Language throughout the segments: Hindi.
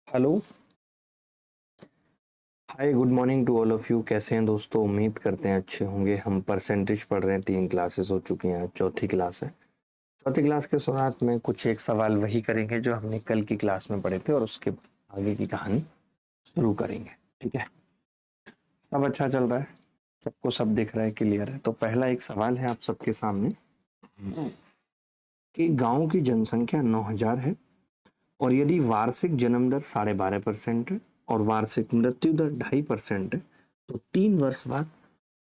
Hello. Hi, good morning to all of you. कैसे हैं दोस्तों? उम्मीद करते हैं अच्छे होंगे। हम परसेंटेज पढ़ रहे हैं, 3 क्लासेस हो चुकी हैं, चौथी क्लास है। चौथी क्लास के शुरुआत में कुछ एक सवाल वही करेंगे जो हमने कल की क्लास में पढ़े थे, और उसके आगे की कहानी शुरू करेंगे। ठीक है? सब अच्छा चल रहा है? सबको सब दिख रहा है, क्लियर है? तो पहला एक सवाल है आप सबके सामने कि गांव की जनसंख्या 9,000 है, और यदि वार्षिक जन्म दर 12.5% है और वार्षिक मृत्यु दर 2.5% है, तो 3 वर्ष बाद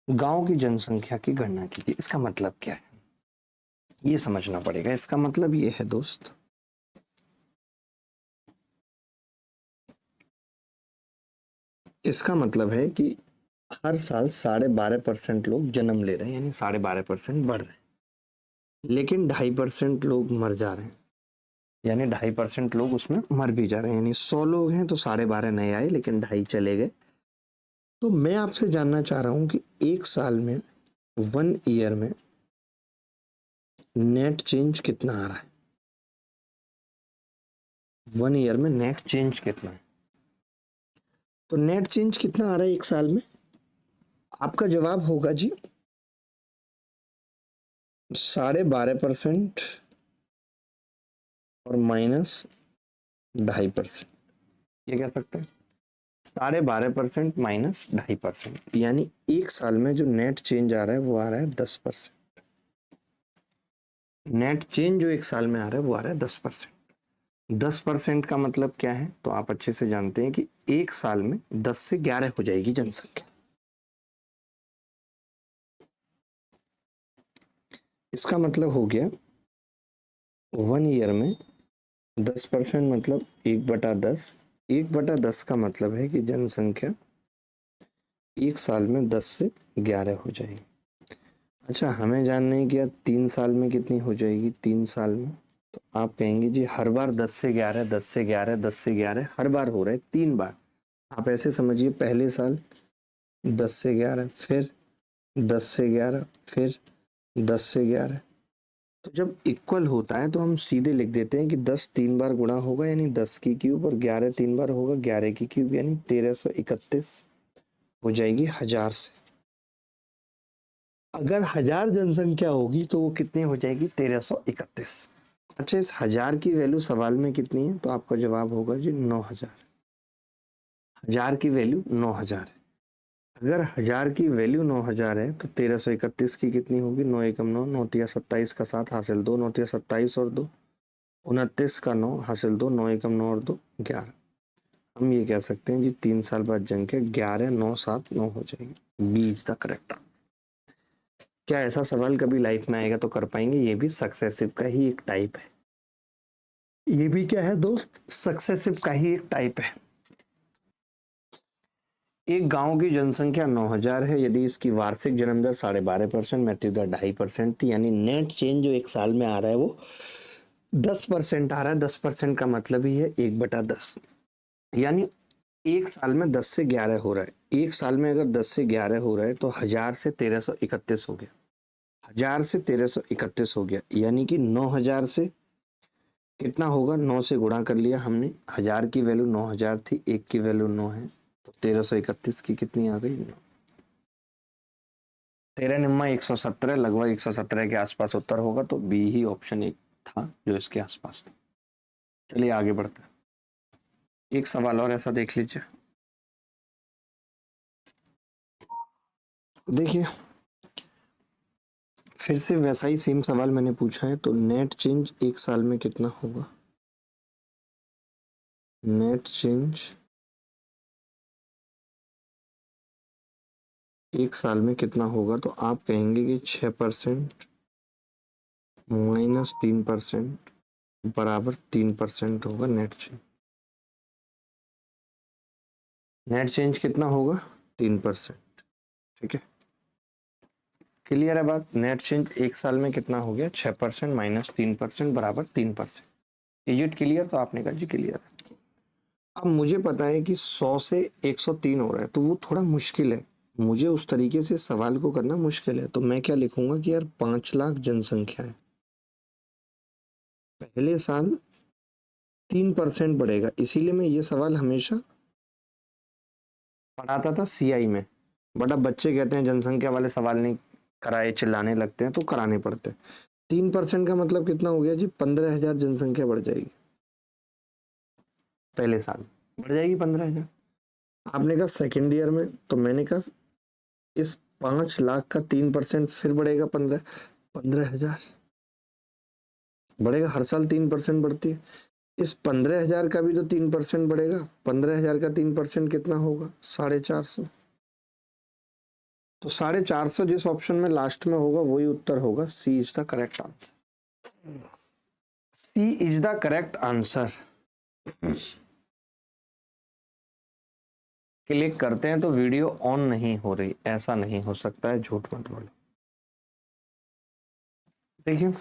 गांव की जनसंख्या की गणना कीजिए। इसका मतलब क्या है, ये समझना पड़ेगा। इसका मतलब ये है दोस्त, इसका मतलब है कि हर साल 12.5% लोग जन्म ले रहे हैं, यानी 12.5% बढ़ रहे हैं, लेकिन 2.5% लोग मर जा रहे हैं, यानी 2.5% लोग उसमें मर भी जा रहे हैं। यानी 100 लोग हैं तो 12.5 नए आए, लेकिन 2.5 चले गए। तो मैं आपसे जानना चाह रहा हूं कि एक साल में, 1 ईयर में नेट चेंज कितना आ रहा है? 1 ईयर में नेट चेंज कितना है? तो नेट चेंज कितना आ रहा है एक साल में? आपका जवाब होगा जी 12.5% और -2.5%। ये कह सकते हैं 12.5% -2.5%, यानी एक साल में जो नेट चेंज आ रहा है वो आ रहा है 10%। नेट चेंज जो एक साल में आ रहा है वो आ रहा है 10%। 10% का मतलब क्या है, तो आप अच्छे से जानते हैं कि एक साल में 10 से 11 हो जाएगी जनसंख्या। इसका मतलब हो गया 1 ईयर में 10% मतलब 1/10। 1/10 का मतलब है कि जनसंख्या एक साल में 10 से 11 हो जाएगी। अच्छा, हमें जानना है कि यार 3 साल में कितनी हो जाएगी? 3 साल में तो आप कहेंगे जी हर बार 10 से 11, 10 से 11, 10 से 11 हर बार हो रहा है, 3 बार। आप ऐसे समझिए, पहले साल 10 से 11, फिर 10 से 11, फिर 10 से 11। तो जब इक्वल होता है तो हम सीधे लिख देते हैं कि 10 3 बार गुणा होगा, यानी 10 की क्यूब, और 11 3 बार होगा, 11 की क्यूब, यानी 1331 हो जाएगी 1000 से। अगर 1000 जनसंख्या होगी तो वो कितनी हो जाएगी? 1331। अच्छा, इस 1000 की वैल्यू सवाल में कितनी है? तो आपका जवाब होगा जी 9000। 1000 की वैल्यू 9000 है। अगर 1000 की वैल्यू 9000 है तो 1331 की कितनी होगी? 9 एकम 9, 9 तिया 27 का 7 हासिल 2, 9 तिया 27 और 2 29 का 9 हासिल 2, 9 एकम 9 और 2 11। हम ये कह सकते हैं जी 3 साल बाद जनसंख्या 11,979 हो जाएगी। B is the correct. क्या ऐसा सवाल कभी लाइफ में आएगा तो कर पाएंगे? ये भी सक्सेसिव का ही एक टाइप है। ये भी क्या है दोस्त? सक्सेसिव का ही एक टाइप है। एक गांव की जनसंख्या 9000 है, यदि इसकी वार्षिक जन्म दर 12.5%, मृत्यु दर 2.5% थी, यानी नेट चेंज जो एक साल में आ रहा है वो 10% आ रहा है। 10% का मतलब ही है 1/10, यानी एक साल में 10 से 11 हो रहा है। एक साल में अगर 10 से 11 हो रहा है तो 1000 से 1331 हो गया। 1000 से 1331 हो गया, यानी कि 9000 से कितना होगा? 9 से गुणा कर लिया हमने। 1000 की वैल्यू 9000 थी, एक की वैल्यू 9 है, तो 1331 की कितनी आ गई? 9। 13 निम्मा 117, लगभग 117 के आसपास उत्तर होगा, तो बी ही ऑप्शन एक था जो इसके आसपास था। चलिए आगे बढ़ते हैं। एक सवाल और ऐसा देख लीजिए। देखिए, फिर से वैसा ही सेम सवाल मैंने पूछा है, तो नेट चेंज एक साल में कितना होगा? नेट चेंज एक साल में कितना होगा? तो आप कहेंगे कि 6% -3% बराबर 3% होगा नेट चेंज। नेट चेंज कितना होगा? 3%। ठीक है, क्लियर है बात? नेट चेंज एक साल में कितना हो गया? 6% -3% बराबर 3%। Is it clear? तो आपने कहा जी क्लियर है। अब मुझे पता है कि 100 से 103 हो रहा है, तो वो थोड़ा मुश्किल है। मुझे उस तरीके से सवाल को करना मुश्किल है, तो मैं क्या लिखूंगा कि यार 5 लाख जनसंख्या है। पहले साल 3% बढ़ेगा। इसीलिए मैं ये सवाल हमेशा पढ़ाता था सीआई में, बट अब बच्चे कहते हैं जनसंख्या वाले सवाल नहीं कराए, चिल्लाने लगते हैं, तो कराने पड़ते हैं। 3% का मतलब कितना हो गया जी? 15,000 जनसंख्या बढ़ जाएगी पहले साल, बढ़ जाएगी 15,000। आपने कहा सेकेंड ईयर में, तो मैंने कहा इस 5 लाख का 3% फिर बढ़ेगा 15,000 बढ़ेगा। हर साल 3% बढ़ती है। इस 15,000 का भी तो 3% बढ़ेगा। 15,000 का 3% कितना होगा? 450। तो 450 जिस ऑप्शन में लास्ट में होगा वही उत्तर होगा। C is the correct answer. C is the correct answer. Click करते हैं तो वीडियो ऑन नहीं हो रही, ऐसा नहीं हो सकता है, झूठ मत बोलो। देखिए,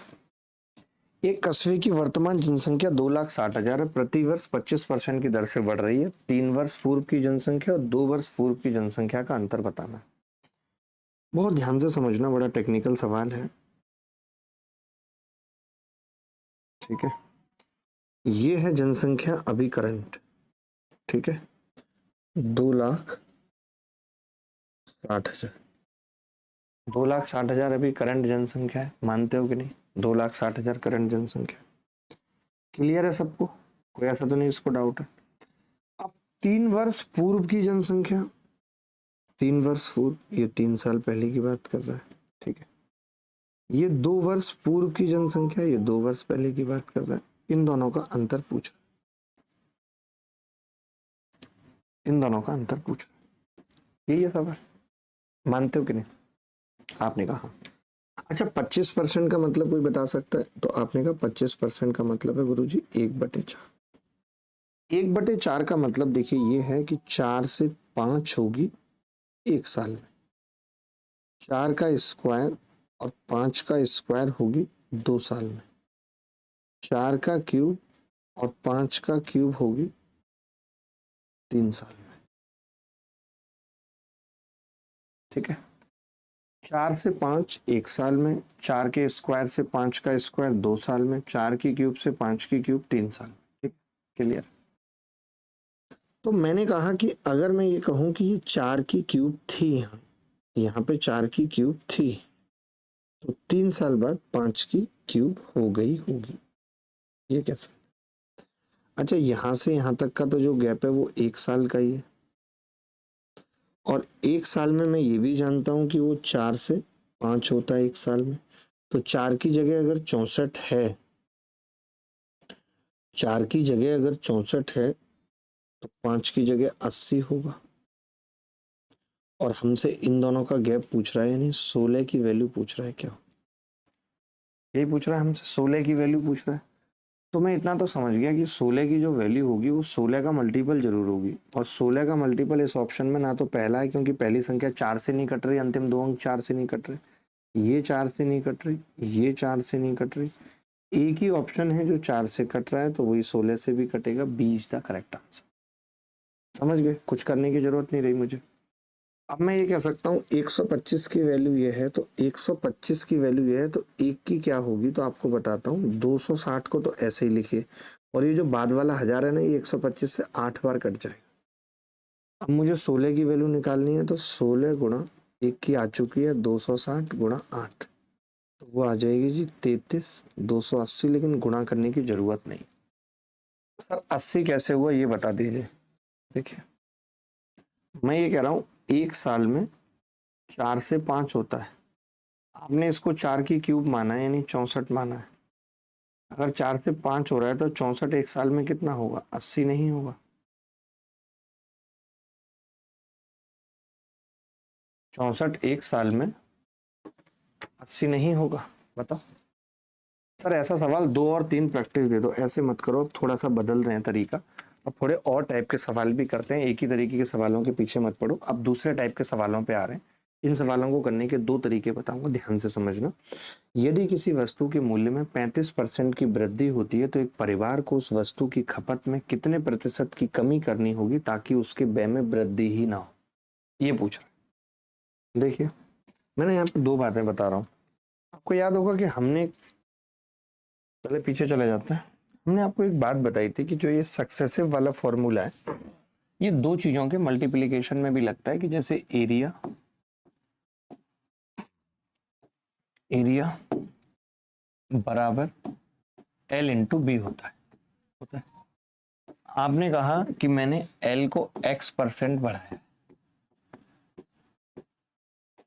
एक कस्बे की वर्तमान जनसंख्या 2,60,000 है, प्रति वर्ष 25% की दर से बढ़ रही है। 3 वर्ष पूर्व की जनसंख्या और 2 वर्ष पूर्व की जनसंख्या का अंतर बताना। बहुत ध्यान से समझना, बड़ा टेक्निकल सवाल है, ठीक है। ये है जनसंख्या अभी करंट, ठीक है, 2,60,000। 2,60,000 अभी करंट जनसंख्या है, मानते हो कि नहीं? 2,60,000 करंट जनसंख्या। क्लियर है सबको? कोई ऐसा तो नहीं इसको डाउट है? अब 3 वर्ष पूर्व की जनसंख्या, 3 वर्ष पूर्व, ये 3 साल पहले की बात कर रहा है, ठीक है। ये 2 वर्ष पूर्व की जनसंख्या, ये 2 वर्ष पहले की बात कर रहा है। इन दोनों का अंतर पूछ रहा है, इन दोनों का अंतर पूछ रहा है। यही है सवाल, मानते हो कि नहीं? आपने कहा हाँ। अच्छा, 25% का मतलब कोई बता सकता है? तो आपने कहा 25% का मतलब है गुरुजी 1/4। 1/4 का मतलब देखिए ये है कि 4 से 5 होगी एक साल में, 4 का स्क्वायर और 5 का स्क्वायर होगी 2 साल में, 4 का क्यूब और 5 का क्यूब होगी 3 साल में, ठीक है। 4 से 5 एक साल में, 4 के स्क्वायर से 5 का स्क्वायर 2 साल में, 4 की क्यूब से 5 की क्यूब 3 साल में, ठीक, क्लियर। तो मैंने कहा कि अगर मैं ये कहूं कि ये 4 की क्यूब थी, यहाँ पे 4 की क्यूब थी, तो 3 साल बाद 5 की क्यूब हो गई होगी, ये कैसा? अच्छा, यहां से यहां तक का तो जो गैप है वो 1 साल का ही है, और 1 साल में मैं ये भी जानता हूं कि वो 4 से 5 होता है 1 साल में। तो 4 की जगह अगर 64 है, 4 की जगह अगर 64 है, तो 5 की जगह 80 होगा। और हमसे इन दोनों का गैप पूछ रहा है, यानी 16 की वैल्यू पूछ रहा है। क्या यही पूछ रहा है हमसे? 16 की वैल्यू पूछ रहा है। तो मैं इतना तो समझ गया कि 16 की जो वैल्यू होगी वो 16 का मल्टीपल जरूर होगी, और 16 का मल्टीपल इस ऑप्शन में ना तो पहला है, क्योंकि पहली संख्या 4 से नहीं कट रही, अंतिम 2 अंक 4 से नहीं कट रहे, ये 4 से नहीं कट रही, ये 4 से नहीं कट रही, एक ही ऑप्शन है जो 4 से कट रहा है, तो वही 16 से भी कटेगा। B is the correct answer. समझ गए? कुछ करने की जरूरत नहीं रही मुझे। अब मैं ये कह सकता हूँ 125 की वैल्यू ये है, तो 125 की वैल्यू ये है, तो एक की क्या होगी, तो आपको बताता हूँ। 260 को तो ऐसे ही लिखिए, और ये जो बाद वाला 1000 है ना, ये 125 से 8 बार कट जाएगा। अब मुझे 16 की वैल्यू निकालनी है, तो 16 गुणा एक की आ चुकी है 260 गुणा 8, तो वो आ जाएगी जी 33 280, लेकिन गुणा करने की जरूरत नहीं। सर 80 कैसे हुआ ये बता दीजिए। देखिए, मैं ये कह रहा हूँ एक साल में 4 से 5 होता है, आपने इसको 4 की क्यूब माना है, यानी 64 माना है। अगर 4 से 5 हो रहा है तो 64 एक साल में कितना होगा? 80 नहीं होगा? 64 एक साल में 80 नहीं होगा? बताओ सर। ऐसा सवाल 2 और 3 प्रैक्टिस दे दो, ऐसे मत करो, थोड़ा सा बदल रहे हैं तरीका। अब थोड़े और टाइप के सवाल भी करते हैं, एक ही तरीके के सवालों के पीछे मत पड़ो। अब दूसरे टाइप के सवालों पे आ रहे हैं। इन सवालों को करने के 2 तरीके बताऊंगा, ध्यान से समझना। यदि किसी वस्तु के मूल्य में 35% की वृद्धि होती है, तो एक परिवार को उस वस्तु की खपत में कितने प्रतिशत की कमी करनी होगी ताकि उसके व्यय में वृद्धि ही ना हो? ये पूछ रहा है। देखिए, मैंने यहाँ पे 2 बातें बता रहा हूँ। आपको याद होगा कि हमने, पहले पीछे चले जाते हैं, हमने आपको एक बात बताई थी कि जो ये सक्सेसिव वाला फॉर्मूला है ये दो चीजों के मल्टीप्लिकेशन में भी लगता है, कि जैसे एरिया बराबर L इंटू बी होता है। आपने कहा कि मैंने L को x% बढ़ाया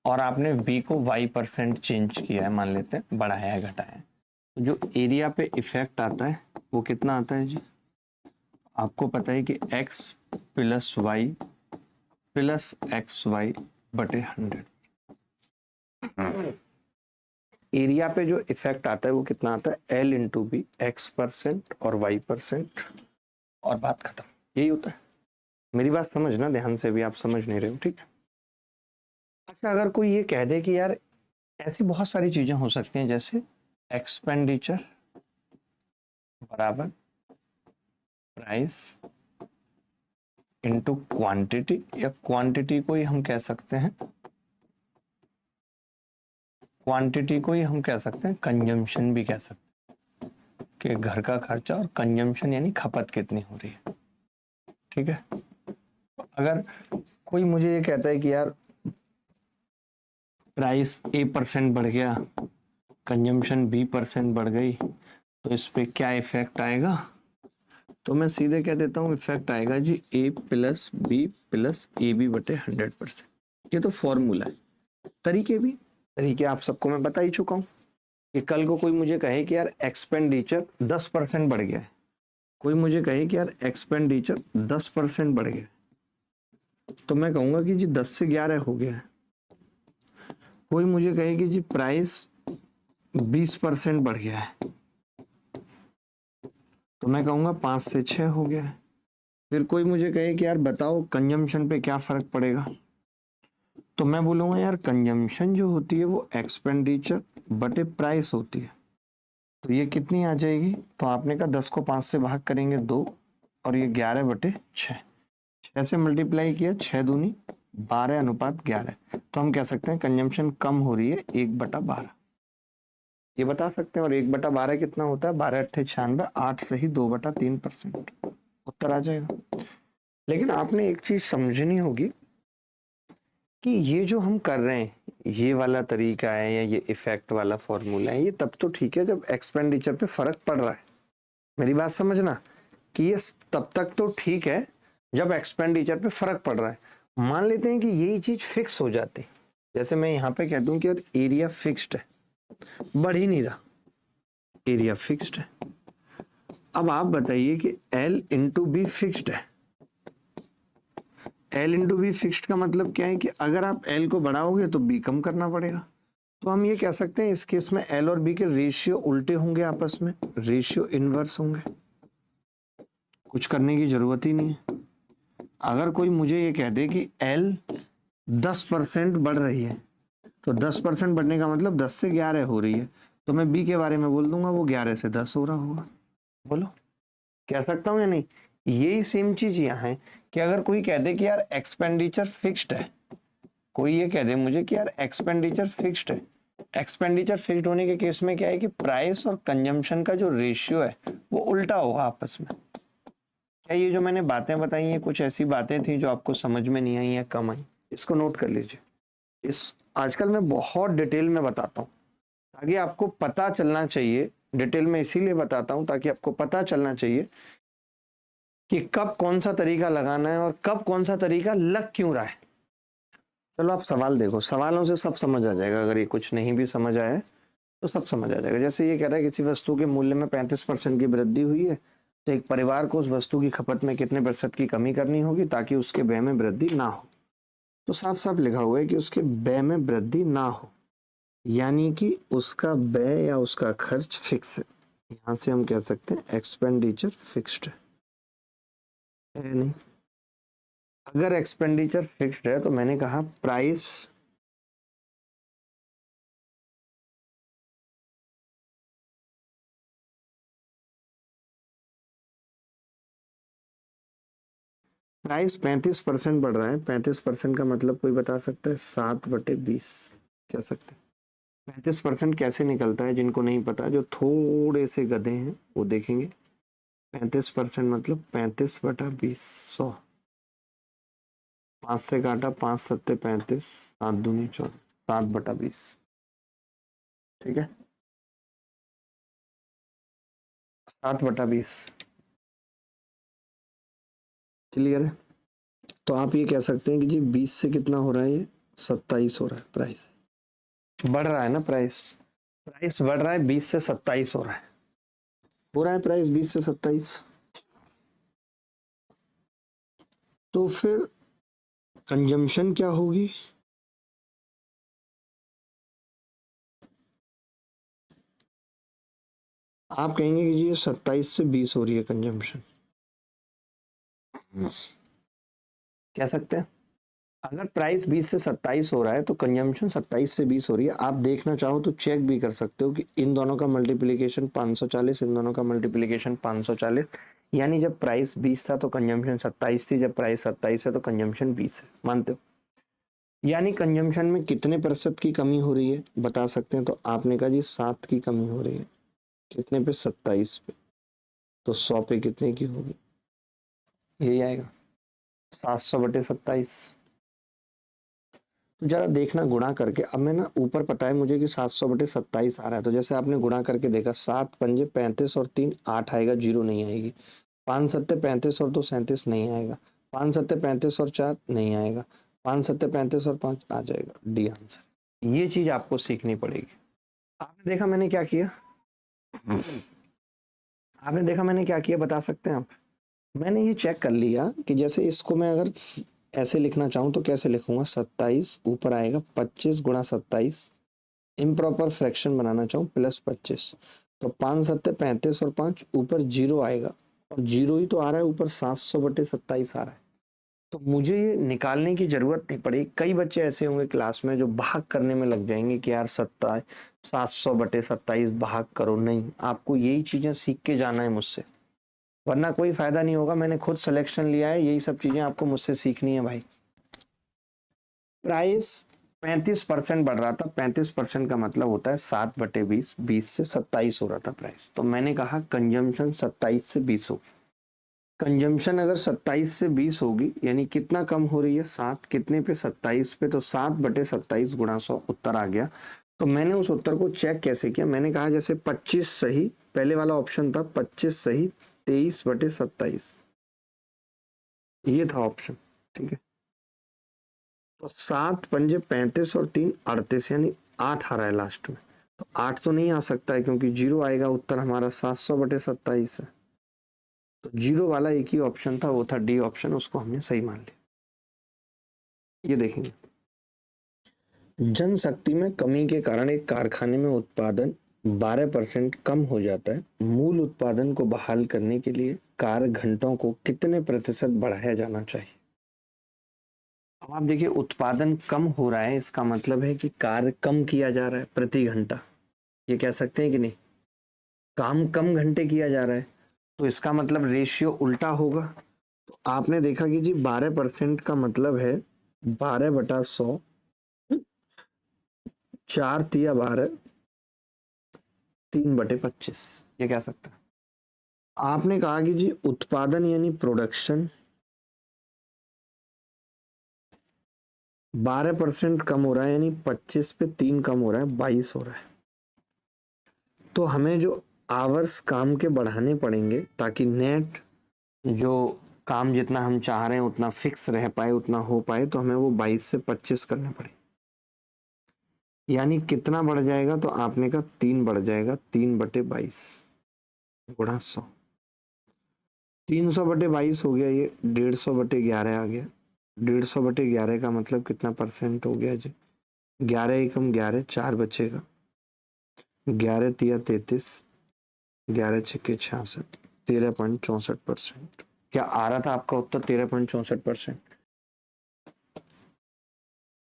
और आपने B को y% चेंज किया है, मान लेते हैं बढ़ाया है घटाया है, तो जो एरिया पे इफेक्ट आता है वो कितना आता है जी? आपको पता है कि x plus Y plus X Y बटे 100। एरिया पे जो इफेक्ट आता है वो कितना आता है? L इंटू बी, x% और y%, और बात खत्म। यही होता है। मेरी बात समझना ध्यान से, भी आप समझ नहीं रहे हो, ठीक है? अच्छा, अगर कोई ये कह दे कि यार ऐसी बहुत सारी चीजें हो सकती हैं, जैसे एक्सपेंडिचर बराबर प्राइस इनटू क्वांटिटी, या क्वांटिटी को ही हम कह सकते हैं कंजम्पशन भी कह सकते हैं, कि घर का खर्चा और कंजम्पशन यानी खपत कितनी हो रही है, ठीक है? अगर कोई मुझे ये कहता है कि यार प्राइस A% बढ़ गया, कंजम्पशन B% बढ़ गई, तो इस पे क्या इफेक्ट आएगा? तो मैं सीधे कह देता हूँ इफेक्ट आएगा जी A plus B plus AB बटे 100%। ये तो फॉर्मूला है। तरीके आप सबको मैं बता ही चुका हूँ कि कल को कोई मुझे कहे कि यार एक्सपेंडिचर 10% बढ़ गया है, कोई मुझे कहे कि यार एक्सपेंडिचर 10% बढ़ गया है, तो मैं कहूंगा कि जी 10 से 11 हो गया है। कोई मुझे कहे कि जी प्राइस 20% बढ़ गया है, तो मैं कहूंगा 5 से 6 हो गया है। फिर कोई मुझे कहे कि यार बताओ कंजम्पशन पे क्या फर्क पड़ेगा, तो मैं बोलूंगा यार कंजम्पशन जो होती है वो एक्सपेंडिचर बटे प्राइस होती है, तो ये कितनी आ जाएगी? तो आपने कहा 10 को 5 से भाग करेंगे 2, और ये 11 बटे 6, 6 से मल्टीप्लाई किया, 6 दूनी 12 अनुपात 11, तो हम कह सकते हैं कंजम्पशन कम हो रही है 1/12, ये बता सकते हैं। और 1/12 कितना होता है? 12 अट्ठे 96, 8 से ही 2/3%, उत्तर आ जाएगा। लेकिन आपने एक चीज समझनी होगी कि ये जो हम कर रहे हैं, ये वाला तरीका है या ये इफेक्ट वाला फॉर्मूला है, ये तब तो ठीक है जब एक्सपेंडिचर पे फर्क पड़ रहा है। मेरी बात समझना कि ये तब तक तो ठीक है जब एक्सपेंडिचर पे फर्क पड़ रहा है। मान लेते हैं कि यही चीज फिक्स हो जाती, जैसे मैं यहाँ पे कह दूं कि यार एरिया फिक्स्ड है, बढ़ ही नहीं रहा, एरिया फिक्स्ड है। अब आप बताइए कि L इंटू बी फिक्स्ड है। L इंटू बी फिक्स्ड का मतलब क्या है कि अगर आप L को बढ़ाओगे तो B कम करना पड़ेगा। तो हम ये कह सकते हैं इस केस में L और B के रेशियो उल्टे होंगे, आपस में रेशियो इनवर्स होंगे, कुछ करने की जरूरत ही नहीं है। अगर कोई मुझे ये कह दे कि L 10% बढ़ रही है, तो 10% बढ़ने का मतलब 10 से 11 हो रही है, तो मैं B के बारे में बोल दूंगा वो 11 से 10 हो रहा होगा। बोलो कह सकता हूं या नहीं? यही सेम चीज यहाँ है कि अगर कोई कह दे कि यार एक्सपेंडिचर फिक्स्ड है, कोई ये कह दे मुझे कि यार एक्सपेंडिचर फिक्स्ड है, एक्सपेंडिचर फिक्स्ड होने के केस में क्या है कि प्राइस और कंजम्पशन का जो रेशियो है वो उल्टा होगा आपस में। क्या ये जो मैंने बातें बताई हैं कुछ ऐसी बातें थी जो आपको समझ में नहीं आई या कम आई? इसको नोट कर लीजिए। इस आजकल मैं बहुत डिटेल में बताता हूँ ताकि आपको पता चलना चाहिए, डिटेल में इसीलिए बताता हूँ ताकि आपको पता चलना चाहिए कि कब कौन सा तरीका लगाना है और कब कौन सा तरीका लग क्यों रहा है। चलो आप सवाल देखो, सवालों से सब समझ आ जाएगा। अगर ये कुछ नहीं भी समझ आया तो सब समझ आ जाएगा। जैसे ये कह रहा है किसी वस्तु के मूल्य में 35% की वृद्धि हुई है, तो एक परिवार को उस वस्तु की खपत में कितने प्रतिशत की कमी करनी होगी ताकि उसके व्यय में वृद्धि ना हो। तो साफ साफ लिखा हुआ है कि उसके व्यय में वृद्धि ना हो, यानी कि उसका व्यय या उसका खर्च फिक्स है। यहां से हम कह सकते हैं एक्सपेंडिचर फिक्स्ड है नहीं। अगर एक्सपेंडिचर फिक्स्ड है तो मैंने कहा प्राइस प्राइस 35% बढ़ रहा है। 35% का मतलब कोई बता सकता है? 7/20 कह सकते हैं। 35% कैसे निकलता है? जिनको नहीं पता, जो थोड़े से गधे हैं वो देखेंगे। 35% मतलब 35/20, 100। 5 से काटा, 5 सत्ते 35, 7 दूनी 14, 7/20। ठीक है, 7/20। क्लियर है? तो आप ये कह सकते हैं कि जी 20 से कितना हो रहा है, ये 27 हो रहा है। प्राइस बढ़ रहा है ना, प्राइस बढ़ रहा है, 20 से 27 हो रहा है प्राइस 20 से 27। तो फिर कंजम्पशन क्या होगी? आप कहेंगे कि जी ये 27 से 20 हो रही है कंजम्पशन, कह सकते हैं। अगर प्राइस 20 से 27 हो रहा है तो कंजम्पशन 27 से 20 हो रही है। आप देखना चाहो तो चेक भी कर सकते हो कि इन दोनों का मल्टीप्लिकेशन 540, इन दोनों का मल्टीप्लिकेशन 540, यानी जब प्राइस 20 था तो कंजम्पशन 27 थी, जब प्राइस 27 है तो कंजम्पशन 20 है। मानते हो? यानी कंजम्पशन में कितने प्रतिशत की कमी हो रही है बता सकते हैं? तो आपने कहा जी 7 की कमी हो रही है। कितने पे? 27 पे। तो 100 पे कितने की होगी? यही आएगा, 700/27। तो जरा देखना गुणा करके। अब मैं ना, ऊपर पता है मुझे कि 700/27 आ रहा है, तो जैसे आपने गुणा करके देखा, 7 पंजे 35 और 3 8 आएगा, जीरो नहीं आएगी। 5 सत्ते 35 और 2 37 नहीं आएगा। 5 सत्ते 35 और 4 नहीं आएगा। 5 सत्ते 35 और 5 आ जाएगा। D answer. ये चीज आपको सीखनी पड़ेगी। आपने देखा मैंने क्या किया? आपने देखा मैंने क्या किया, बता सकते हैं आप? मैंने ये चेक कर लिया कि जैसे इसको मैं अगर ऐसे लिखना चाहूँ तो कैसे लिखूंगा? 27 ऊपर आएगा 25 गुणा 27, इम्प्रॉपर फ्रैक्शन बनाना चाहूँ +25, तो 5 सत्ते 35 और 5 ऊपर जीरो आएगा, और जीरो ही तो आ रहा है ऊपर, 700/27 आ रहा है। तो मुझे ये निकालने की जरूरत नहीं पड़ी। कई बच्चे ऐसे होंगे क्लास में जो भाग करने में लग जाएंगे कि यार 700/27 भाग करो। नहीं, आपको यही चीजें सीख के जाना है मुझसे, वरना कोई फायदा नहीं होगा। मैंने खुद सिलेक्शन लिया है, यही सब चीजें आपको मुझसे सीखनी है भाई। प्राइस 35% बढ़ रहा था। 35% का मतलब होता है 7/20, 20 से 27 हो रहा था प्राइस। तो मैंने कहा कंजम्पशन 27 से 20 होगी। कंजम्पशन अगर 27 से 20 होगी, यानी कितना कम हो रही है? 7 कितने पे? 27 पे। तो 7/27 गुणा 100 उत्तर आ गया। तो मैंने उस उत्तर को चेक कैसे किया? मैंने कहा जैसे 25 सही, पहले वाला ऑप्शन था 25 सही 23/27, ये था ऑप्शन। ठीक है, तो 7 पंजे 35 और 3 38, यानी 8 आ रहा है लास्ट में। तो 8 तो नहीं आ सकता है क्योंकि जीरो आएगा, उत्तर हमारा 700/27 है। तो जीरो वाला एक ही ऑप्शन था, वो था डी ऑप्शन, उसको हमने सही मान लिया। ये देखेंगे, जनशक्ति में कमी के कारण एक कारखाने में उत्पादन 12% कम हो जाता है। मूल उत्पादन को बहाल करने के लिए कार्य घंटों को कितने प्रतिशत बढ़ाया जाना चाहिए? अब आप देखिए, उत्पादन कम हो रहा है, इसका मतलब है कि कार्य कम किया जा रहा है प्रति घंटा। ये कह सकते हैं कि नहीं? काम कम घंटे किया जा रहा है, तो इसका मतलब रेशियो उल्टा होगा। तो आपने देखा कि जी 12% का मतलब है 12/100, 4×3=12, 3/25, ये कह सकते हैं। आपने कहा कि जी उत्पादन यानी प्रोडक्शन 12% कम हो रहा है, यानी 25 पे 3 कम हो रहा है, 22 हो रहा है। तो हमें जो आवर्स काम के बढ़ाने पड़ेंगे ताकि नेट जो काम जितना हम चाह रहे हैं उतना फिक्स रह पाए, उतना हो पाए, तो हमें वो 22 से 25 करने पड़े। यानी कितना बढ़ जाएगा? तो आपने कहा 3 बढ़ जाएगा, 3/22 गुणा 100, 300/22 हो गया, ये 150/11 आ गया। 150/11 का मतलब कितना परसेंट हो गया जी? 11 एकम 11, 4 बचेगा, 11×3=33, 11×6=66, 13.64%। क्या आ रहा था आपका उत्तर? 13.64%।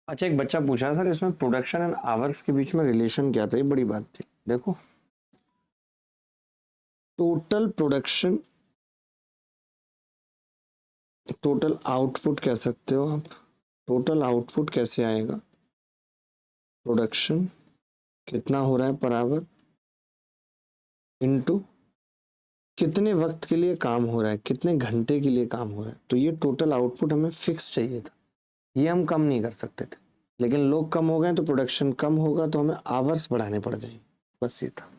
अच्छा, एक बच्चा पूछा सर इसमें प्रोडक्शन एंड आवर्स के बीच में रिलेशन क्या था? ये बड़ी बात थी। देखो, टोटल प्रोडक्शन, टोटल आउटपुट कह सकते हो आप। टोटल आउटपुट कैसे आएगा? प्रोडक्शन कितना हो रहा है पर आवर इनटू कितने वक्त के लिए काम हो रहा है, कितने घंटे के लिए काम हो रहा है। तो ये टोटल आउटपुट हमें फिक्स चाहिए था, ये हम कम नहीं कर सकते थे, लेकिन लोग कम हो गए तो प्रोडक्शन कम होगा, तो हमें आवर्स बढ़ाने पड़ जाएंगे, बस ये था।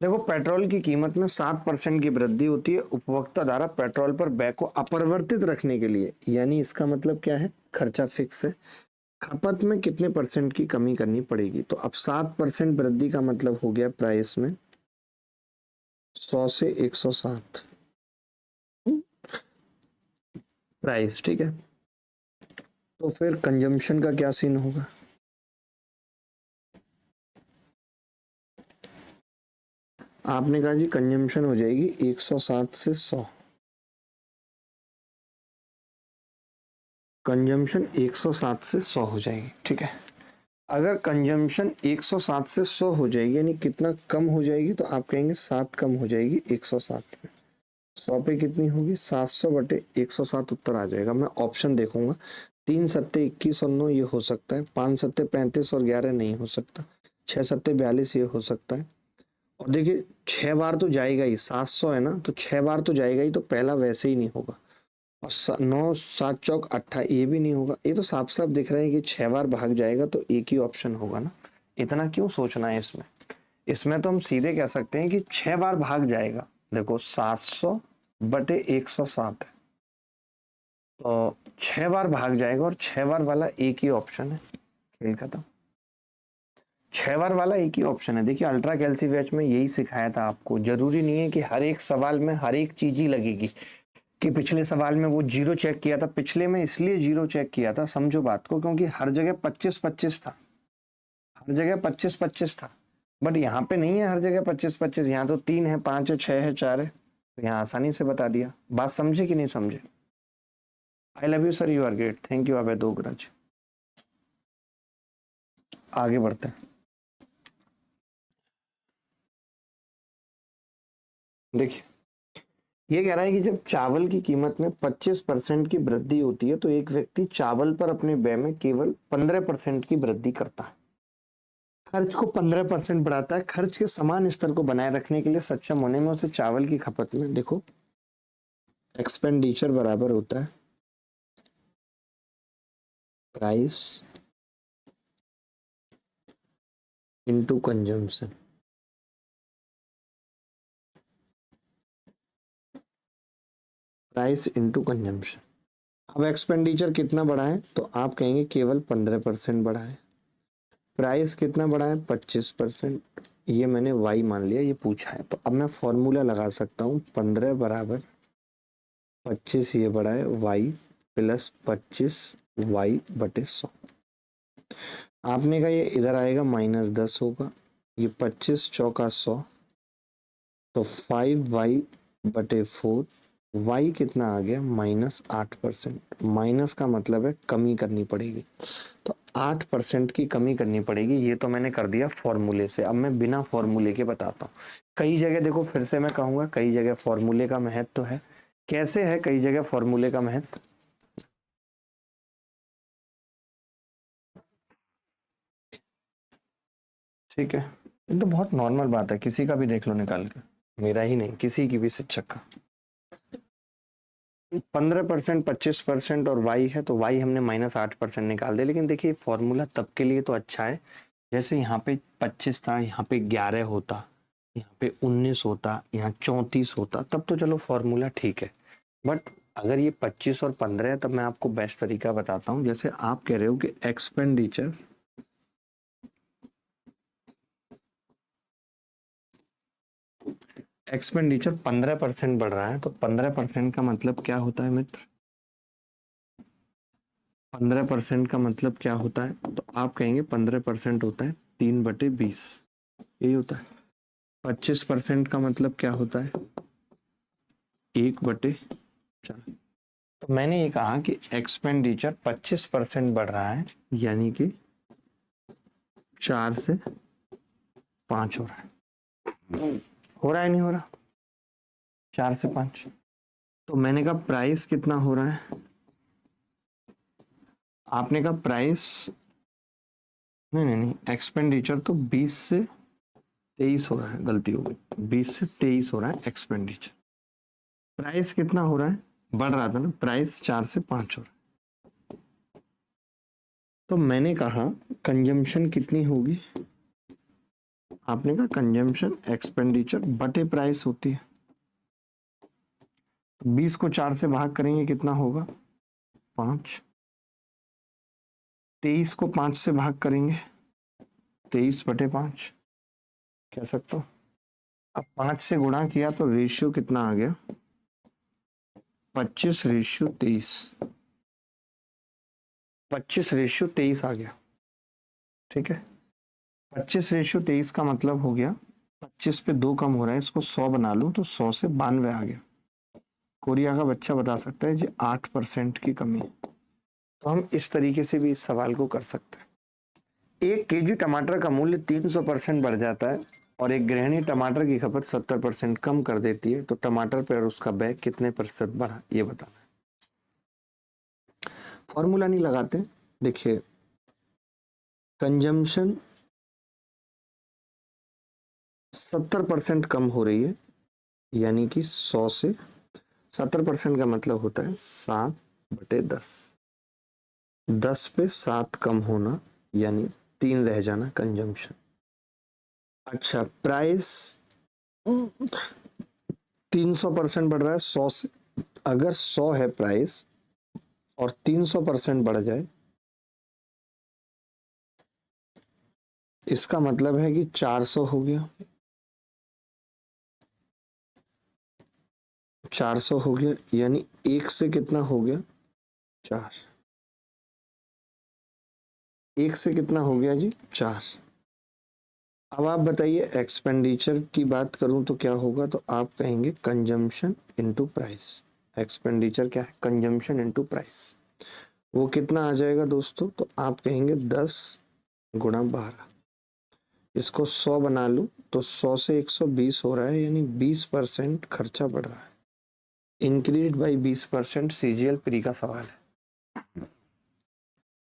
देखो, पेट्रोल की कीमत में 7% की वृद्धि होती है उपभोक्ता द्वारा पेट्रोल पर व्यय को अपरिवर्तित रखने के लिए, यानी इसका मतलब क्या है, खर्चा फिक्स है, खपत में कितने परसेंट की कमी करनी पड़ेगी। तो अब 7% वृद्धि का मतलब हो गया प्राइस में 100 से 107 प्राइस, ठीक है। तो फिर कंजम्पशन का क्या सीन होगा, आपने कहा जी कंजम्पशन हो जाएगी 107 से 100, कंजम्पशन 107 से 100 हो जाएगी, ठीक है। अगर कंजम्पशन 107 से 100 हो जाएगी, यानी कितना कम हो जाएगी, तो आप कहेंगे 7 कम हो जाएगी 107 पे, 100 पे कितनी होगी 700 बटे 107 उत्तर आ जाएगा। मैं ऑप्शन देखूंगा, 3 सत्ते 21 और 9 ये हो सकता है, 5 सत्ते 35 और 11 नहीं हो सकता, 6 सत्ते 42 ये हो सकता है। और देखिए 6 बार तो जाएगा ही, 700 है ना, तो 6 बार तो जाएगा ही, तो पहला वैसे ही नहीं होगा। और 9 7 चौक 18 ये भी नहीं होगा। ये तो साफ साफ दिख रहा है कि 6 बार भाग जाएगा, तो एक ही ऑप्शन होगा ना, इतना क्यों सोचना है इसमें। इसमें तो हम सीधे कह सकते हैं कि 6 बार भाग जाएगा। देखो 700 बटे 107 है, तो 6 बार भाग जाएगा, और 6 बार वाला एक ही ऑप्शन है, खेल खत्म। 6 बार वाला एक ही ऑप्शन है। देखिए अल्ट्रा कैल्सी बैच में यही सिखाया था आपको, जरूरी नहीं है कि हर एक सवाल में हर एक चीज ही लगेगी, कि पिछले सवाल में वो जीरो चेक किया था, पिछले में इसलिए जीरो चेक किया था, समझो बात को, क्योंकि हर जगह 25-25 था, हर जगह 25-25 था। बट यहाँ पे नहीं है हर जगह 25-25, यहाँ तो 3 है, 5 है, 6 है, 4 है, तो यहाँ आसानी से बता दिया। बात समझे कि नहीं समझे। I love you sir, you are great, thank you अवैध दोगराज। आगे बढ़ते हैं। देखिए ये कह रहा है कि जब चावल की कीमत में 25% की वृद्धि होती है, तो एक व्यक्ति चावल पर अपने व्यय में केवल 15% की वृद्धि करता है, खर्च को 15% बढ़ाता है। खर्च के समान स्तर को बनाए रखने के लिए सक्षम होने में उसे चावल की खपत में, देखो एक्सपेंडिचर बराबर होता है price into consumption. Price into consumption. अब एक्सपेंडिचर कितना बढ़ा है, तो आप कहेंगे केवल 15% बढ़ा है। प्राइस कितना बढ़ा है 25%, ये मैंने y मान लिया, ये पूछा है। तो अब मैं फॉर्मूला लगा सकता हूँ, 15 बराबर 25 ये बढ़ा है y प्लस 25y बटे 100। आपने कहा ये इधर आएगा -10 होगा, ये 25 चौका 100, तो 5y बटे 4, y कितना आ गया -8%। माइनस का मतलब है कमी करनी पड़ेगी, तो 8% की कमी करनी पड़ेगी। ये तो मैंने कर दिया फॉर्मूले से। अब मैं बिना फॉर्मूले के बताता हूँ। कई जगह देखो, फिर से मैं कहूंगा, कई जगह फॉर्मूले का महत्व तो है। कैसे है कई जगह फॉर्मूले का महत्व, ठीक है, ये तो बहुत नॉर्मल बात है, किसी का भी देख लो निकाल के, मेरा ही नहीं किसी की भी शिक्षक का। 15%, 25% और y है, तो y हमने -8% निकाल दिया। लेकिन देखिए फॉर्मूला तब के लिए तो अच्छा है, जैसे यहाँ पे 25 था, यहाँ पे 11 होता, यहाँ पे 19 होता, यहाँ 34 होता, तब तो चलो फॉर्मूला ठीक है। बट अगर ये 25 और 15 है, तब मैं आपको बेस्ट तरीका बताता हूँ। जैसे आप कह रहे हो कि एक्सपेंडिचर एक्सपेंडिचर 15% बढ़ रहा है, तो 15% का मतलब क्या होता है मित्र, 15% का मतलब क्या होता है, तो आप कहेंगे 15% होता है 3/20, यही होता है। 25% का मतलब क्या होता है 1/4। तो मैंने ये कहा कि एक्सपेंडिचर 25% बढ़ रहा है, यानी कि 4 से 5 हो रहा है, हो रहा है नहीं हो रहा, 4 से 5। तो मैंने कहा प्राइस कितना हो रहा है, आपने कहा प्राइस नहीं नहीं नहीं, एक्सपेंडिचर तो 20 से 23 हो रहा है, गलती हो गई, 20 से 23 हो रहा है एक्सपेंडिचर। प्राइस कितना हो रहा है, बढ़ रहा था ना, प्राइस 4 से 5 हो रहा है। तो मैंने कहा कंजम्पशन कितनी होगी, आपने कहा कंजम्पशन एक्सपेंडिचर बटे प्राइस होती है। 20 को 4 से भाग करेंगे कितना होगा, 5। 23 को 5 से भाग करेंगे 23 बटे 5 कह सकता हूं। अब 5 से गुणा किया तो रेशियो कितना आ गया, 25:23। 25:23 आ गया, ठीक है। 25:23 का मतलब हो गया 25 पे 2 कम हो रहा है, इसको 100 बना लूं तो 100 से 92 आ गया। कोरिया का बच्चा बता सकता है जी 8% की कमी है। तो हम इस तरीके से भी इस सवाल को कर सकते हैं। 1 केजी टमाटर का मूल्य 300% बढ़ जाता है और एक गृहिणी टमाटर की खपत 70% कम कर देती है, तो टमाटर पर उसका व्यय कितने प्रतिशत बढ़ा, ये बताना है। फॉर्मूला नहीं लगाते, देखिए कंजम्पशन 70% कम हो रही है, यानी कि 100 से 70% का मतलब होता है 7/10। 10 पे 7 कम होना यानी 3 रह जाना कंजम्पशन। अच्छा, प्राइस 300% बढ़ रहा है 100 से, अगर 100 है प्राइस और 300% बढ़ जाए, इसका मतलब है कि 400 हो गया, 400 हो गया, यानी 1 से कितना हो गया, 4। 1 से कितना हो गया जी, 4। अब आप बताइए एक्सपेंडिचर की बात करूं तो क्या होगा, तो आप कहेंगे कंजम्पशन इनटू प्राइस। एक्सपेंडिचर क्या है, कंजम्पशन इनटू प्राइस। वो कितना आ जाएगा दोस्तों, तो आप कहेंगे 10 गुणा 12। इसको 100 बना लूं तो 100 से 120 हो रहा है, यानी 20% खर्चा बढ़ रहा है। इंक्रीज बाई 20%, सीजीएल प्री का सवाल है।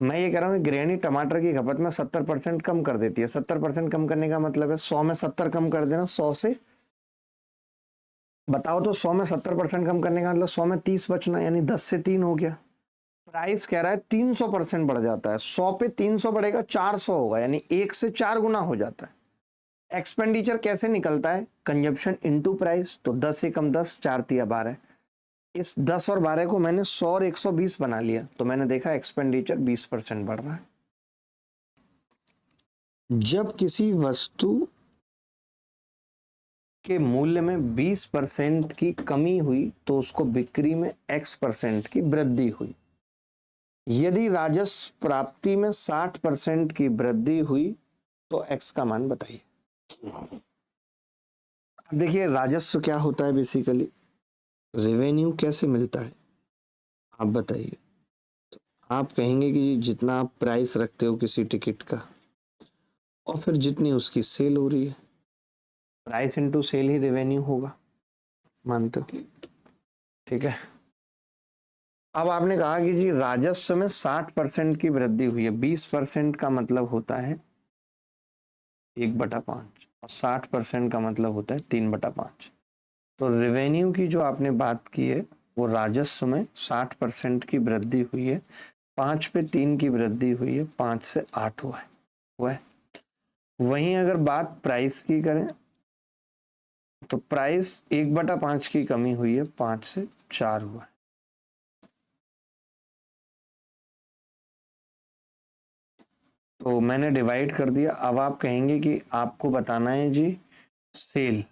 मैं ये कह रहा हूँ गृहिणी टमाटर की खपत में 70% कम कर देती है। 70% कम करने का मतलब है 100 में 70 कम कर देना, 100 से बताओ तो 100 में 70% कम करने का मतलब 100 में 30 बचना, यानी 10 से 3 हो गया। प्राइस कह रहा है 300% बढ़ जाता है, 100 पे 300 बढ़ेगा 400 होगा, यानी 1 से 4 गुना हो जाता है। एक्सपेंडिचर कैसे निकलता है, कंजप्शन इनटू प्राइस, तो 10 से कम 10, 4 तिया 12। इस 10 और 12 को मैंने 100 और 120 बना लिया, तो मैंने देखा एक्सपेंडिचर 20% बढ़ रहा है। जब किसी वस्तु के मूल्य में 20% की कमी हुई तो उसको बिक्री में X% की वृद्धि हुई। यदि राजस्व प्राप्ति में 60% की वृद्धि हुई तो X का मान बताइए। देखिए राजस्व क्या होता है, बेसिकली रेवेन्यू कैसे मिलता है, आप बताइए। तो आप कहेंगे कि जितना आप प्राइस रखते हो किसी टिकट का और फिर जितनी उसकी सेल हो रही है, प्राइस इनटू सेल ही रेवेन्यू होगा, मानते हो, ठीक है। अब आपने कहा कि जी राजस्व में 60% की वृद्धि हुई है, 20% का मतलब होता है 1/5 और 60% का मतलब होता है 3/5। तो रेवेन्यू की जो आपने बात की है वो राजस्व में 60% की वृद्धि हुई है, 5 पे 3 की वृद्धि हुई है, 5 से 8 हुआ है। वहीं अगर बात प्राइस की करें तो प्राइस 1/5 की कमी हुई है, 5 से 4 हुआ है। तो मैंने डिवाइड कर दिया। अब आप कहेंगे कि आपको बताना है जी सेल,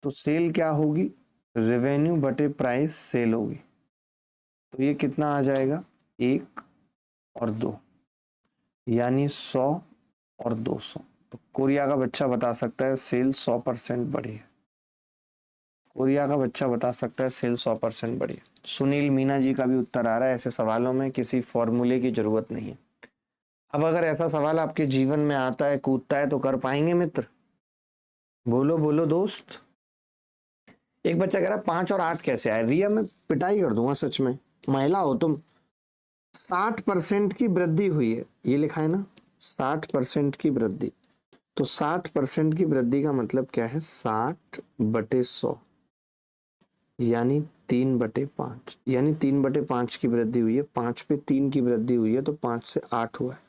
तो सेल क्या होगी, रेवेन्यू बटे प्राइस सेल होगी। तो ये कितना आ जाएगा, 1 और 2, यानी 100 और 200। तो कोरिया का बच्चा बता सकता है सेल 100% बढ़ी है। कोरिया का बच्चा बता सकता है सेल 100% बढ़ी है। सुनील मीना जी का भी उत्तर आ रहा है, ऐसे सवालों में किसी फॉर्मूले की जरूरत नहीं है। अब अगर ऐसा सवाल आपके जीवन में आता है, कूदता है, तो कर पाएंगे मित्र, बोलो बोलो दोस्त। एक बच्चा कह रहा है 5 और 8 कैसे आए, रिया मैं पिटाई कर दूंगा सच में, महिला हो तुम। 60% की वृद्धि हुई है, ये लिखा है ना, 60% की वृद्धि। तो 60% की वृद्धि का मतलब क्या है, 60/100 यानी 3/5, यानी 3/5 की वृद्धि हुई है। 5 पे 3 की वृद्धि हुई है तो 5 से 8 हुआ है।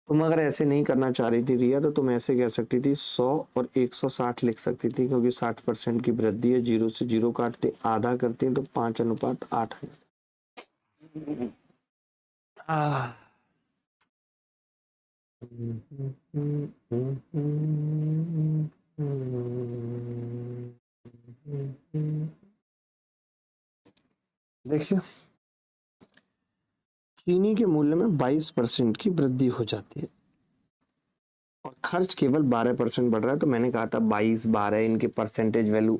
तुम अगर ऐसे नहीं करना चाह रही थी रिया तो तुम ऐसे कह सकती थी 100 और 160 लिख सकती थी, क्योंकि 60% की वृद्धि है, 0 से 0 काटते आधा करते हैं तो 5:8 आ जाता। देखिए, चीनी के मूल्य में 22% की वृद्धि हो जाती है और खर्च केवल 12% बढ़ रहा है। तो मैंने कहा था 22, 12 इनके परसेंटेज वैल्यू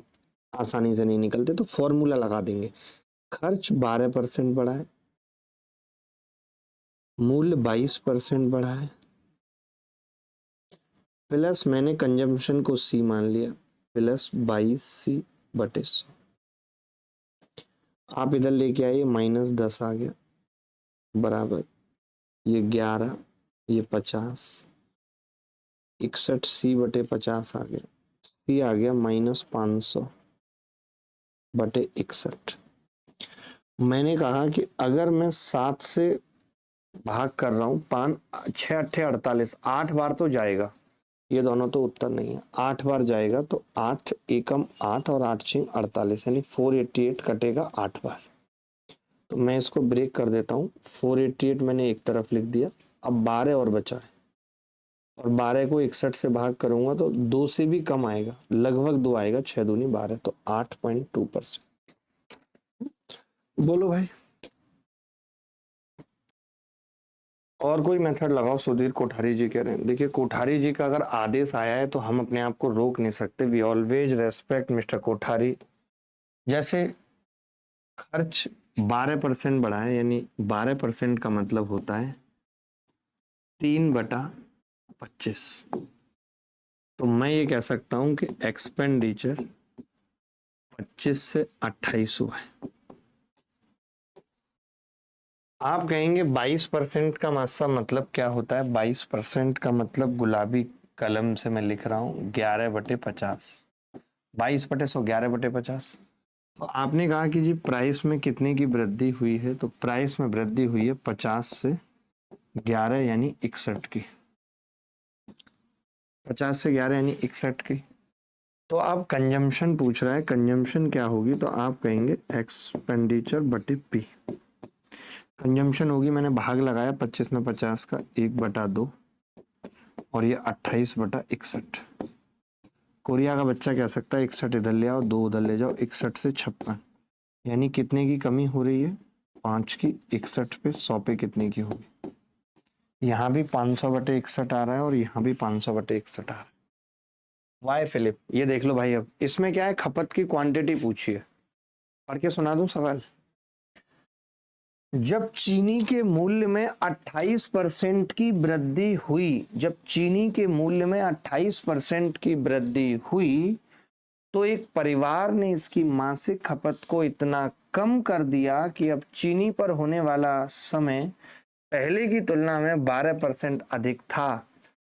आसानी से नहीं निकलते, तो फॉर्मूला लगा देंगे। खर्च 12% बढ़ा है, मूल्य 22% बढ़ा है, प्लस मैंने कंजम्पशन को C मान लिया, प्लस 22C/100। आप इधर लेके आइए, -10 आ गया, बराबर ये 11, ये 50, 61C/50 आ गया। C आ गया -500/61। मैंने कहा कि अगर मैं 7 से भाग कर रहा हूँ, 5 6 8 48, 8 बार तो जाएगा, ये दोनों तो उत्तर नहीं है, 8 बार जाएगा तो 8 एकम 8 और 8 6 48, यानी 488 कटेगा 8 बार। तो मैं इसको ब्रेक कर देता हूँ, 488 मैंने एक तरफ लिख दिया। अब 12 और बचा है, और 12 को 61 से भाग करूंगा तो 2 से भी कम आएगा, लगभग 2 आएगा, 6 दूनी 12, तो 8.2%। बोलो भाई, और कोई मेथड लगाओ। सुधीर कोठारी जी कह रहे हैं। देखिए, कोठारी जी का अगर आदेश आया है तो हम अपने आप को रोक नहीं सकते। We always respect Mister Kothari. जैसे खर्च 12% बढ़ा है, यानी 12% का मतलब होता है 3/25। तो मैं ये कह सकता हूं कि एक्सपेंडिचर 25 से 28 हुआ है। आप कहेंगे 22% का मतलब क्या होता है? 22% का मतलब, गुलाबी कलम से मैं लिख रहा हूं, 11/50। 22/100 11/50। तो आपने कहा कि जी प्राइस में कितने की वृद्धि हुई है, तो प्राइस में वृद्धि हुई है 50 से 11 यानी 61 की। 50 से 11 यानी 61 की। तो आप कंजम्पशन पूछ रहा है, कंजम्पशन क्या होगी, तो आप कहेंगे एक्सपेंडिचर बटे पी। कंजम्पशन होगी, मैंने भाग लगाया 25 में 50 का, 1/2, और ये 28/61। कोरिया का बच्चा कह सकता है 61 इधर ले आओ, 2 उधर ले जाओ, 61 से 56, यानी कितने की कमी हो रही है? 5 की। 61 पे 100 पे कितने की होगी? यहाँ भी 500/61 आ रहा है और यहाँ भी 500/61 आ रहा है। वाई फिलिप, ये देख लो भाई, अब इसमें क्या है, खपत की क्वांटिटी पूछी है। पढ़ के सुना दूं सवाल। जब चीनी के मूल्य में 28% की वृद्धि हुई, जब चीनी के मूल्य में 28% की वृद्धि हुई, तो एक परिवार ने इसकी मासिक खपत को इतना कम कर दिया कि अब चीनी पर होने वाला समय पहले की तुलना में 12% अधिक था।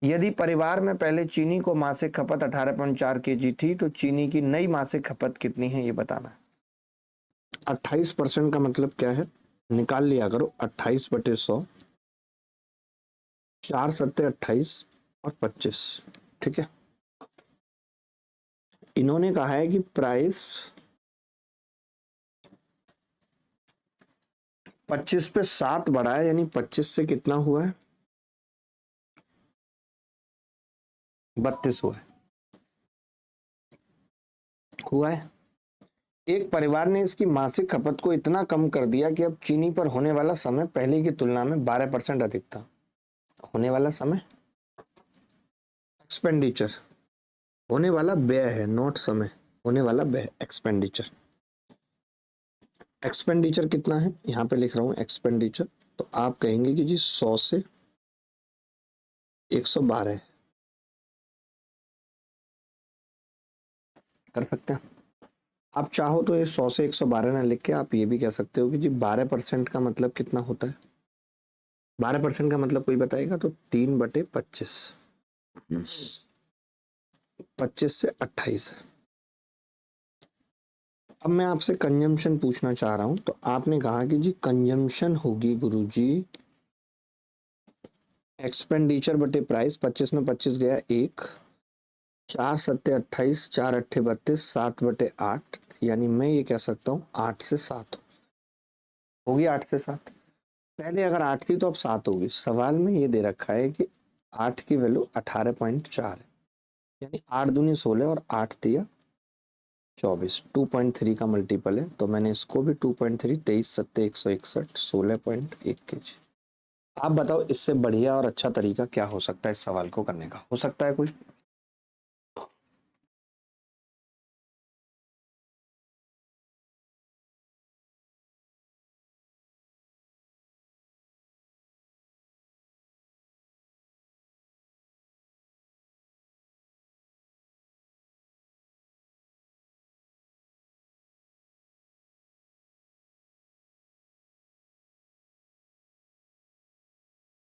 यदि परिवार में पहले चीनी को मासिक खपत 18.4 kg थी, तो चीनी की नई मासिक खपत कितनी है, ये बताना। 28% का मतलब क्या है, निकाल लिया करो। 28/100, 4 सत्ते 28 और 25, ठीक है। इन्होंने कहा है कि प्राइस 25 पे 7 बढ़ा है, यानी 25 से कितना हुआ है, 32 हुआ है। एक परिवार ने इसकी मासिक खपत को इतना कम कर दिया कि अब चीनी पर होने वाला समय पहले की तुलना में 12% अधिक था। होने वाला समय, एक्सपेंडिचर, होने वाला व्यय है, नॉट समय, होने वाला व्यय, एक्सपेंडिचर। एक्सपेंडिचर कितना है, यहां पे लिख रहा हूं एक्सपेंडिचर। तो आप कहेंगे कि जी 100 से 112 कर सकते हैं। आप चाहो तो ये 100 से 112 ना लिख के आप ये भी कह सकते हो कि जी 12% का मतलब कितना होता है। 12% का मतलब कोई बताएगा तो 3/25। 25 से 28 है। अब मैं आपसे कंजम्पशन पूछना चाह रहा हूं, तो आपने कहा कि जी कंजम्पशन होगी गुरुजी एक्सपेंडिचर बटे प्राइस। 25 में 25 गया 1, 4 सत्ते 28, 4 अट्ठे 32, 7 बटे 8, यानी मैं ये कह सकता हूँ 8 से 7 होगी। 8 से 7 पहले अगर 8 थी तो अब 7 होगी। सवाल में ये दे रखा है कि 8 की वैल्यू 18.4 है, यानी 8 दूनी 16 और 8 दिया 24, 2.3 का मल्टीपल है, तो मैंने इसको भी 2.3, 23 सत्ते 161, 16.1 kg। आप बताओ इससे बढ़िया और अच्छा तरीका क्या हो सकता है इस सवाल को करने का? हो सकता है कोई?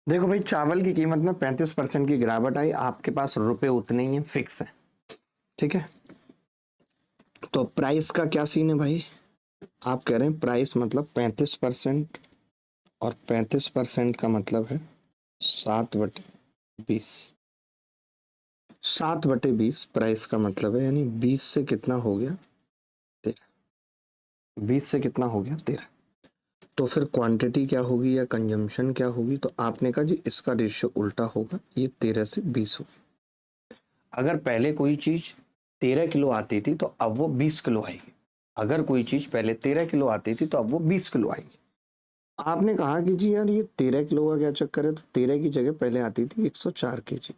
देखो भाई, चावल की कीमत में 35% की गिरावट आई, आपके पास रुपए उतने ही हैं, फिक्स है, ठीक है। तो प्राइस का क्या सीन है भाई? आप कह रहे हैं प्राइस मतलब 35%, और 35% का मतलब है 7/20। 7/20 प्राइस का मतलब है, यानी 20 से कितना हो गया? 13। 20 से कितना हो गया? 13। तो फिर क्वांटिटी क्या होगी या कंजम्पशन क्या होगी? तो आपने कहा जी इसका रेशियो उल्टा होगा, ये 13 से 20 होगी। अगर पहले कोई चीज 13 किलो आती थी तो अब वो 20 किलो आएगी। अगर कोई चीज पहले 13 किलो आती थी तो अब वो 20 किलो आएगी। आपने कहा कि जी यार ये 13 किलो का क्या चक्कर है, तो 13 की जगह पहले आती थी 104 kg।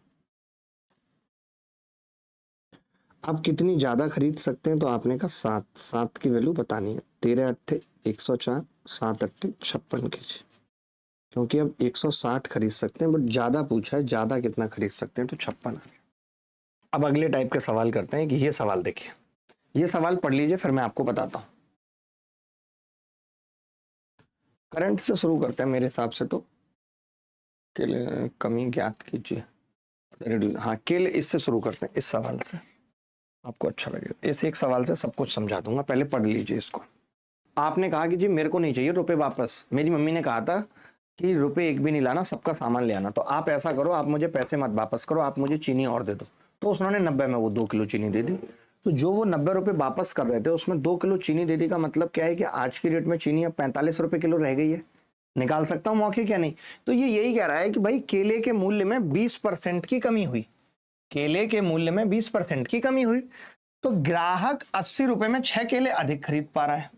आप कितनी ज्यादा खरीद सकते हैं? तो आपने कहा 7। 7 की वैल्यू बतानी है। 13 अट्ठे 104, 7 अट्ठे 56 kg। क्योंकि अब 160 खरीद सकते हैं, बट ज्यादा पूछा है, ज्यादा कितना खरीद सकते हैं, तो 56 आ गया। अब अगले टाइप के सवाल करते हैं कि ये सवाल देखिए, ये सवाल पढ़ लीजिए फिर मैं आपको बताता हूं। करंट से शुरू करते हैं मेरे हिसाब से तो। कमी ज्ञात कीजिए। हाँ, केल इससे शुरू करते हैं, इस सवाल से आपको अच्छा लगेगा। इस एक सवाल से सब कुछ समझा दूंगा, पहले पढ़ लीजिए इसको। आपने कहा कि जी मेरे को नहीं चाहिए रुपए वापस, मेरी मम्मी ने कहा था कि रुपए एक भी नहीं लाना, सबका सामान ले आना। तो आप ऐसा करो, आप मुझे पैसे मत वापस करो, आप मुझे चीनी और दे दो। तो उसने 90 में वो 2 किलो चीनी दे दी। तो जो वो 90 रुपए वापस कर रहे थे उसमें 2 किलो चीनी दे दी, का मतलब क्या है कि आज की रेट में चीनी अब 45 रुपए किलो रह गई है। निकाल सकता हूं मौके क्या नहीं? तो ये यही कह रहा है कि भाई केले के मूल्य में 20% की कमी हुई। केले के मूल्य में 20% की कमी हुई, तो ग्राहक 80 रुपए में 6 केले अधिक खरीद पा रहा है।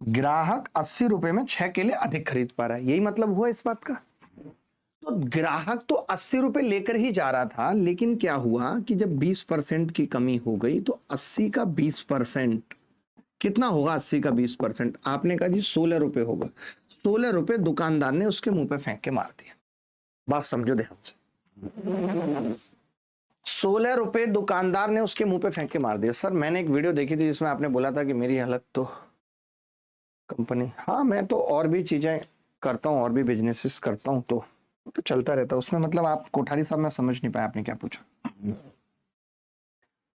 ग्राहक 80 रुपए में 6 केले अधिक खरीद पा रहा है, यही मतलब हुआ इस बात का। तो ग्राहक तो 80 रुपए लेकर ही जा रहा था, लेकिन क्या हुआ कि जब 20% की कमी हो गई तो 80 का 20% कितना होगा? 80 का 20% आपने कहा जी 16 रुपए होगा। 16 रुपए दुकानदार ने उसके मुंह पे फेंक के मार दिया। बात समझो ध्यान से। 16 रुपए दुकानदार ने उसके मुंह पे फेंक के मार दिया। सर मैंने एक वीडियो देखी थी जिसमें आपने बोला था कि मेरी हालत तो कंपनी, हाँ मैं तो और भी चीजें करता हूँ, और भी बिजनेसेस करता हूँ, तो चलता रहता है उसमें। मतलब आप कोठारी साहब, मैं समझ नहीं पाया आपने क्या पूछा।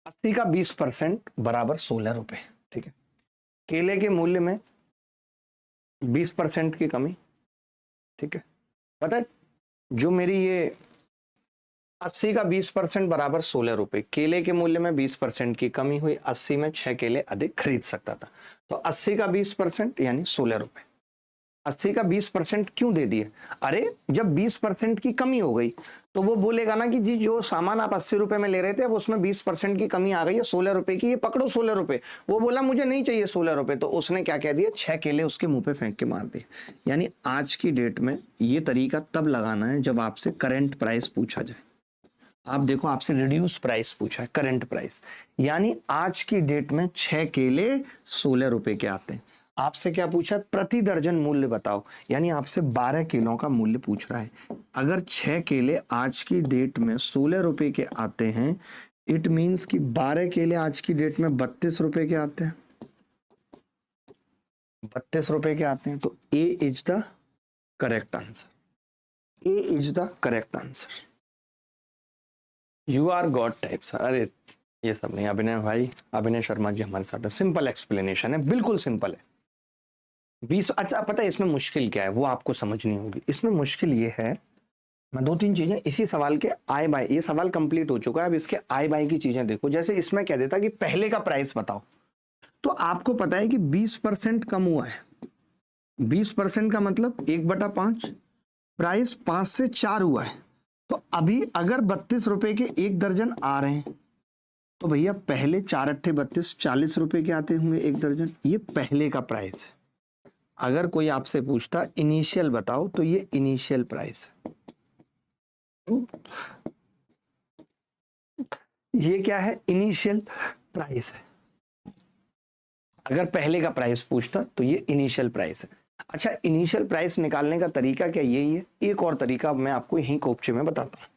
80 का 20% बराबर 16 रुपए, ठीक है। केले के मूल्य में 20% की कमी, ठीक है। पता है जो मेरी ये 80 का 20% बराबर 16 रुपए, केले के मूल्य में 20% की कमी हुई, 80 में 6 केले अधिक खरीद सकता था। तो 80 का 20% यानी 16 रुपए। 80 का 20% क्यों दे दिए? अरे जब 20% की कमी हो गई तो वो बोलेगा ना कि जी जो सामान आप 80 रुपए में ले रहे थे अब उसमें 20% की कमी आ गई है 16 रुपए की, ये पकड़ो 16 रुपए। वो बोला मुझे नहीं चाहिए 16 रुपए, तो उसने क्या कह दिया? 6 केले उसके मुंह पे फेंक के मार दिए। यानी आज की डेट में ये तरीका तब लगाना है जब आपसे करंट प्राइस पूछा जाए। आप देखो आपसे रिड्यूस प्राइस पूछा है, करंट प्राइस, यानी आज की डेट में 6 केले 16 रुपए के आते हैं। आपसे क्या पूछा है? प्रति दर्जन मूल्य बताओ, यानी आपसे 12 किलो का मूल्य पूछ रहा है। अगर 6 केले आज की डेट में 16 रुपए के आते हैं, इट मींस कि 12 केले आज की डेट में 32 रुपए के आते हैं। 32 रुपए के आते हैं, तो A is the correct answer. A is the correct answer. You are god type sir. अरे ये सब नहीं, अभिनय भाई, अभिनय शर्मा जी हमारे साथ है। सिंपल एक्सप्लेनेशन है, बिल्कुल सिंपल है। 20, अच्छा पता है इसमें मुश्किल क्या है, वो आपको समझनी होगी। इसमें मुश्किल ये है, मैं 2-3 चीजें इसी सवाल के आय बाय, ये सवाल कंप्लीट हो चुका है, अब इसके आय बाय की चीजें देखो। जैसे इसमें कह देता कि पहले का प्राइस बताओ, तो आपको पता है कि 20% कम हुआ है। 20% का मतलब 1/5, प्राइस 5 से 4 हुआ है। तो अभी अगर 32 रुपए के 1 दर्जन आ रहे हैं, तो भैया पहले 4 अट्ठे 32, 40 रुपए के आते होंगे 1 दर्जन। ये पहले का प्राइस है। अगर कोई आपसे पूछता इनिशियल बताओ, तो ये इनिशियल प्राइस है। ये क्या है, इनिशियल प्राइस है। अगर पहले का प्राइस पूछता तो ये इनिशियल प्राइस है। अच्छा, इनिशियल प्राइस निकालने का तरीका क्या यही है? एक और तरीका मैं आपको यहीं कोपचे में बताता हूं।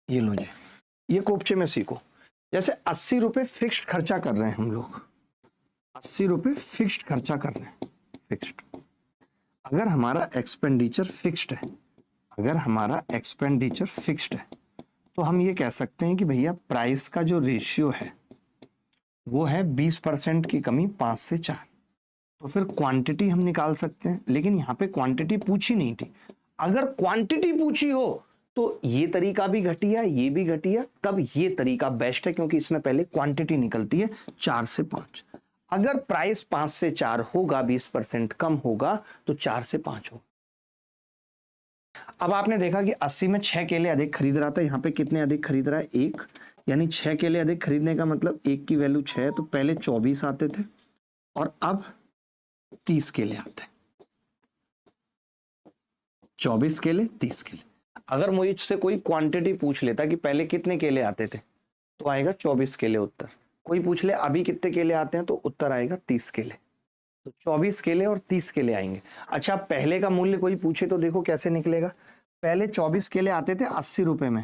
ये लो जी, ये कोपचे में सीखो। जैसे 80 रुपए फिक्स्ड खर्चा कर रहे हैं हम लोग, 80 रुपए फिक्स्ड खर्चा कर रहे हैं, फिक्स्ड। अगर हमारा एक्सपेंडिचर फिक्स्ड है, अगर हमारा एक्सपेंडिचर फिक्स्ड है, तो हम ये कह सकते हैं कि भैया प्राइस का जो रेशियो है वो है 20% की कमी 5 से 4। तो फिर क्वांटिटी हम निकाल सकते हैं, लेकिन यहां पे क्वांटिटी पूछी नहीं थी। अगर क्वांटिटी पूछी हो तो ये तरीका भी घटिया, ये भी घटिया, तब ये तरीका बेस्ट है, क्योंकि इसमें पहले क्वांटिटी निकलती है 4 से 5। अगर प्राइस 5 से 4 होगा, 20% कम होगा, तो 4 से 5 होगा। अब आपने देखा कि 80 में 6 केले अधिक खरीद रहा था, यहां पे कितने अधिक खरीद रहा है? 1, यानी 6 केले अधिक खरीदने का मतलब 1 की वैल्यू 6 है। तो पहले 24 आते थे और अब 30 केले आते हैं। 24 केले, 30 केले। अगर मुझसे कोई क्वांटिटी पूछ लेता कि पहले कितने केले आते थे, तो आएगा 24 केले उत्तर। कोई पूछ ले अभी कितने केले आते हैं, तो उत्तर आएगा 30 केले। तो 24 केले और 30 केले आएंगे। अच्छा, पहले का मूल्य कोई पूछे तो देखो कैसे निकलेगा। पहले 24 केले आते थे 80 रुपए में।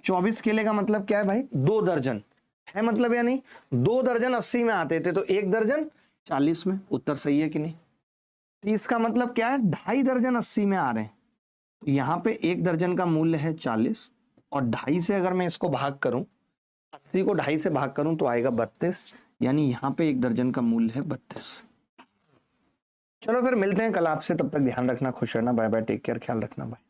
24 केले का मतलब क्या है भाई? 2 दर्जन है, मतलब या नहीं? 2 दर्जन 80 में आते थे, तो 1 दर्जन 40 में। उत्तर सही है कि नहीं? 30 का मतलब क्या है? 2.5 दर्जन 80 में आ रहे हैं। तो यहाँ पे 1 दर्जन का मूल्य है 40, और 2.5 से अगर मैं इसको भाग करूं, 80 को 2.5 से भाग करूं, तो आएगा 32, यानी यहाँ पे 1 दर्जन का मूल्य है 32। चलो फिर मिलते हैं कल आपसे, तब तक ध्यान रखना, खुश रहना, बाय बाय, टेक केयर, ख्याल रखना, बाय।